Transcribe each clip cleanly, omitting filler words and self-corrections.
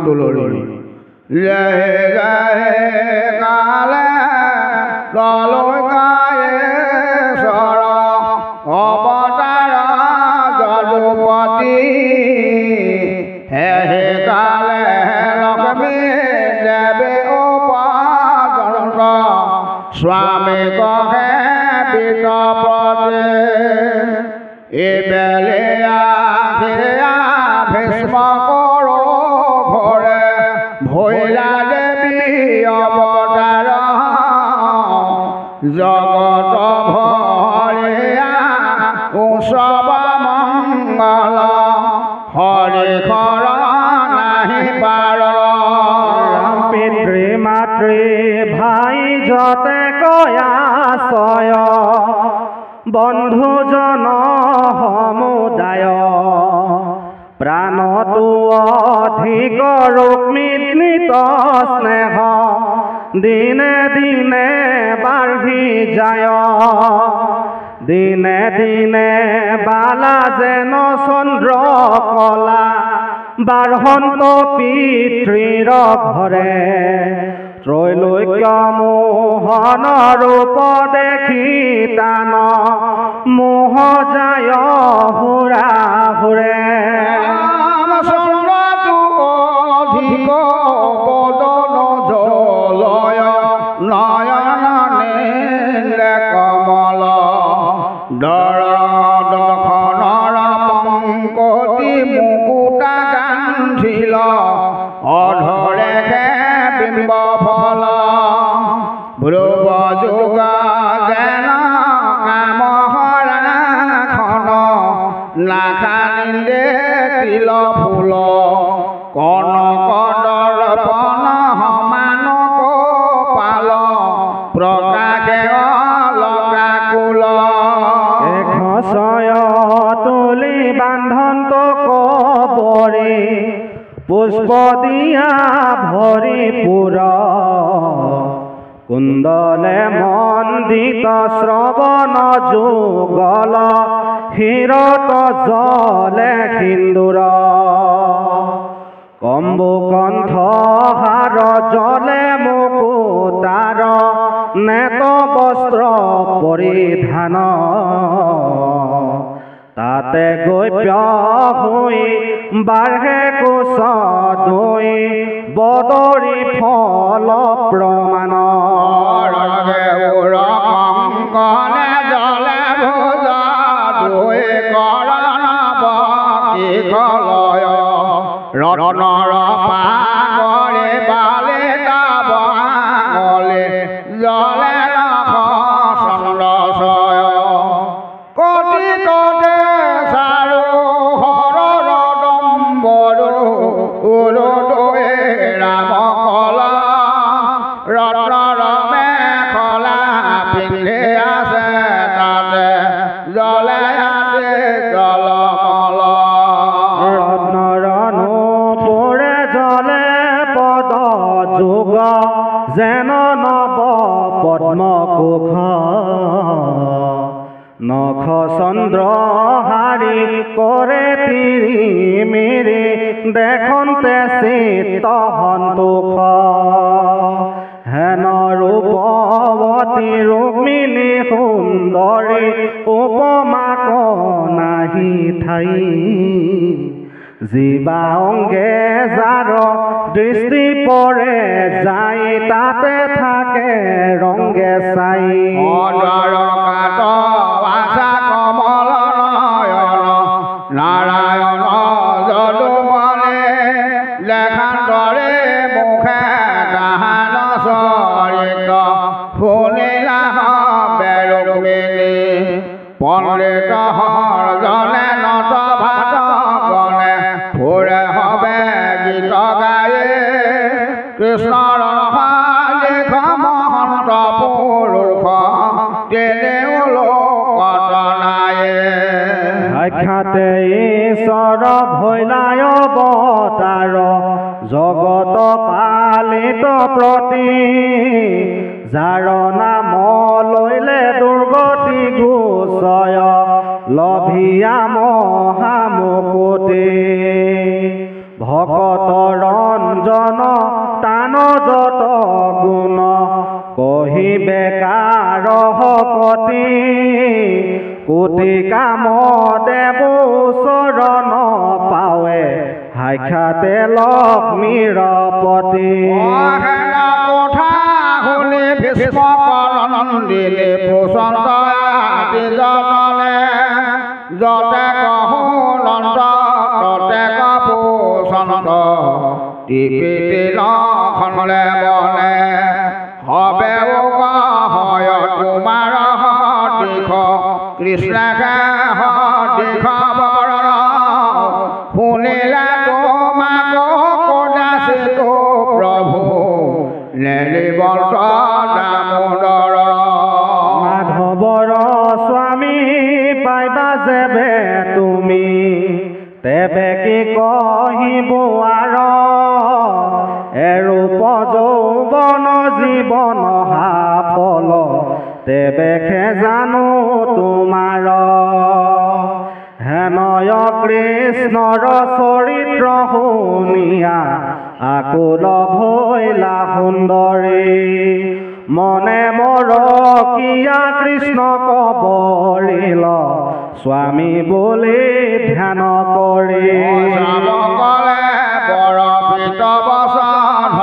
তুলৰি লেহে গাহে কালে তলৈ গায়ে চৰ অৱতাৰ যদুপতি হে কালে লক্ষ্মী দেৱী উপাদন্ত স্বামী কহে বিতপতে এবেলিয়া ভীষ্ম কৰো ঘৰে ভৈলা দেৱী অৱতাৰ জগত ভৰিয়া উৎসৱ মংগল হৰি খৰ নাহি পাৰ পিতৃ মাতৃ ভাই যতে কয়াশয় বন্ধুজন সমুদায় প্ৰাণতো অধিক ৰুক্মিণীত স্নেহ দিনে দিনে বাঢ়ি যায় দিনে দিনে বালা যেন চন্দ্ৰ কলা বাঢ়ন্ত পিতৃৰ ঘৰে ত্ৰৈলোক্য মোহন ৰূপ দেখি তান মোহ যায় হুৰা হুৰে অধিক বদন জলয় নয়ন নীলে কমল দৰদখনৰ পংকতি মুকুতা গান্ধিল অধৰে বিম্ব ফল ধ্ৰুৱ যোগ জ্ঞান কাম হৰাখন নাখানিলে তিল ফুল কনক দৰ্পণ সমান কপাল প্ৰকাশে অলকা কুল এখচয় তুলি বান্ধন্ত কবৰে পুষ্প দিয়া ভৰিপুৰ কুণ্ডলে মণ্ডিত শ্ৰৱণ যুগল ক্ষীৰত জলে সিন্দুৰ কম্বু কণ্ঠ হাৰ জলে মুকুতাৰ নেত বস্ত্ৰ পৰিধান তাতে গৈপ্য হৈ বাঢ়ে কোচ দৈ বদৰি ফল প্ৰমাণ কংকনে জলে ভোজ দৈ কৰণ বকি খলয় ৰত্নৰ পাগৰে বালে তাবলে জলে নখ চন্দ্ৰচয় কটি কটে চাৰু হৰৰ দম্বৰু উলুদৈ ৰাম কলা ৰত্নৰ মেখলা পিন্ধি আছে তাতে জলে আতে জলমল ৰত্নৰ নূপুৰে জলে পদ যোগ যেন নৱ পদ্ম কোষ নখ চন্দ্ৰ হাৰি কৰে তিৰিমিৰি দেখন্তে চিত্ত সন্তোষ হেন ৰূপৱতী ৰুক্মিণী সুন্দৰী উপমা নাহি ঠাই জীৱা অংগে যাৰ দৃষ্টি পৰে যাই তাতে থাকে ৰংগে চাই ভাষা কমল নয়ন নাৰায়ণ যদুমণি লেখান্তৰে মুখে তাহান চৰিত শুনিলা ৰুক্মিণী পণ্ডিত জনে নত ভাত গণে ফুৰে হবে গীত গায়ে কৃষ্ণৰ লিখ মহন্ত পুৰুষ তেনেও লোকত নায়ে সাক্ষাতে ঈশ্বৰ ভৈলায় অৱতাৰ জগত পালিত প্ৰতি যাৰ নাম লৈলে দুৰ্গতি গোচয় লভিয়া মহামুকুতি ভকত ৰঞ্জন জন তান যত গুণ কহিবে কাৰ কতি কোটি কাম দেৱ চৰণ পাৱে সাক্ষাতে লক্ষ্মীৰ পতি কথা শুনি ভীষ্মকনন্দিলে প্ৰচণ্ড আদি যতনে যতে কহো নন্দ ততে কপোচন্দ টিপিতি লখনলে বলে হবে হয় তোমাৰ দিশ কৃষ্ণকে দিশ বৰণ শুনিলে তোমাক কদাচিত প্ৰভু নেলিবন্ত দামোদৰ মাধৱৰ স্বামী পাইবা যেবে তুমি তেবে কি কহিব আৰু এৰূপ যৌৱন জীৱন সাফল তেবেহে জানো তোমাৰ হেনয় কৃষ্ণৰ চৰিত্ৰ শুনিয়া আকুল ভৈলা সুন্দৰী মনে মৰ কিয়া কৃষ্ণ কবৰিল স্বামী বুলি ধ্যান কৰি শ্যামকলে বৰপিত বচন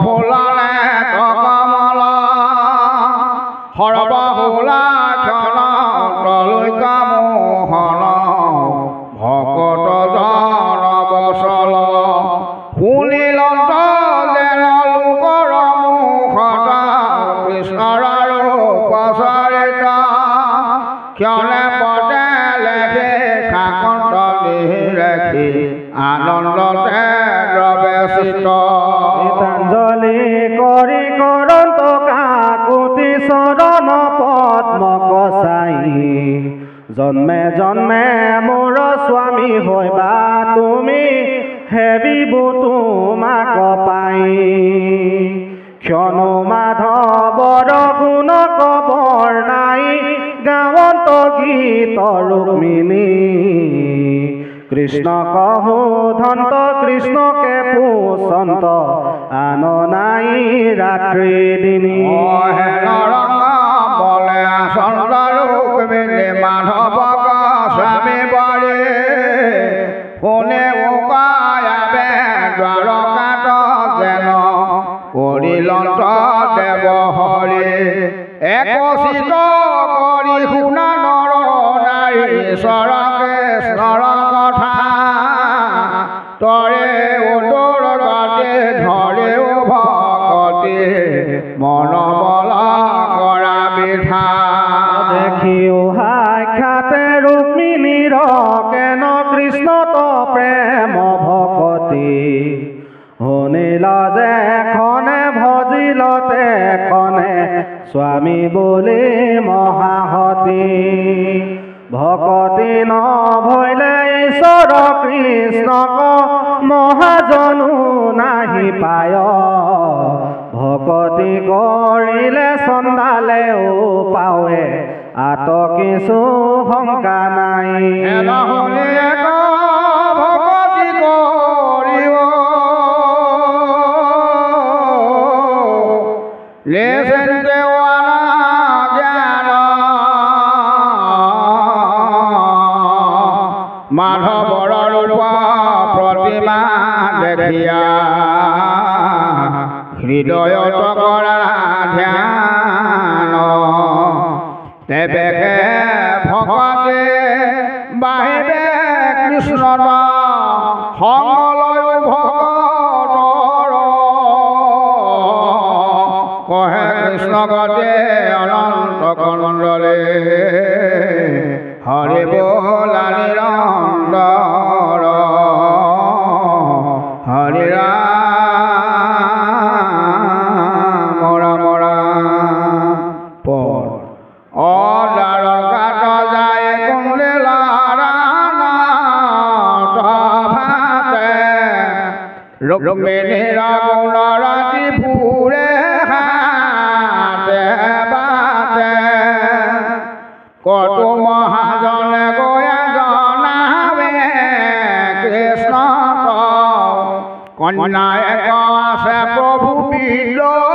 ফুলনে কমল সৰ্বহুলা ক্ষণ তলৈক মোহন ভকত জন বচল শুনিলন্ত যেন লোকৰ মুখত কৃষ্ণৰ ৰূপ চৰিত ক্ষণে পদে লেখে কাকন্ত ৰাখি আনন্দতে দ্ৰৱেশিত গীতাঞ্জলি কৰি কৰন্ত কাকুতি চৰণ পদ্ম কচাই জন্মে জন্মে মোৰ স্বামী হৈবা তুমি হেবিব তোমাক পাই ক্ষণ মাধৱৰ গুণ কবৰ নাই গাৱন্ত গীত ৰুক্মিণী কৃষ্ণ কহো ধন্ত কৃষ্ণকে পুচন্ত আন নাই ৰাত্ৰি দিনী বলে আচন্দ ৰুক্মিণী মাধৱক স্বামী বৰে শুনে উপায়াবে দ্বাৰকাত যেন কৰিলন্ত দেৱ হৰি একচিত কৰি শুনা নৰ নাৰী চৰকে স্বৰ কথা তৰে উদৰ গাতে ধৰেও ভকতি মন বল কৰা বিধা দেখিও সাক্ষাতে ৰুক্মিণীৰ কেন কৃষ্ণত প্ৰেম ভকতি শুনিল যে খনে ভজিলতে খনে স্বামী বুলি মহাসতী ভকতি নভৈলে ঈশ্বৰ কৃষ্ণক মহাজনো নাহি পায় ভকতি কৰিলে চন্দালেও পাৱে আত কিছু শংকা নাই ভকতি কৰিব লেচেন দেৱানা জ্ঞান মাধৱৰ ৰূপ প্ৰতিমা দেখিয়া হৃদয়ত কৰা ধ্যান তেবেহে ভকতে বাহিবে কৃষ্ণৰ সংলয় ভকতৰ কহে কৃষ্ণ গতে অনন্ত কন্দলে হৰি বোলা নিৰন্তৰ হৰি ৰাম ৰাম ৰাম পৰ অদাৰকাত যায় কুণ্ডিলা ভাতে ৰুক্মিণীৰ গুণ ৰাতি ফুৰে হাতে বাতে কতো মহাজনে গয়া জনাবে কৃষ্ণ অন্যায় আছে প্ৰভু বিদ্ৰোহ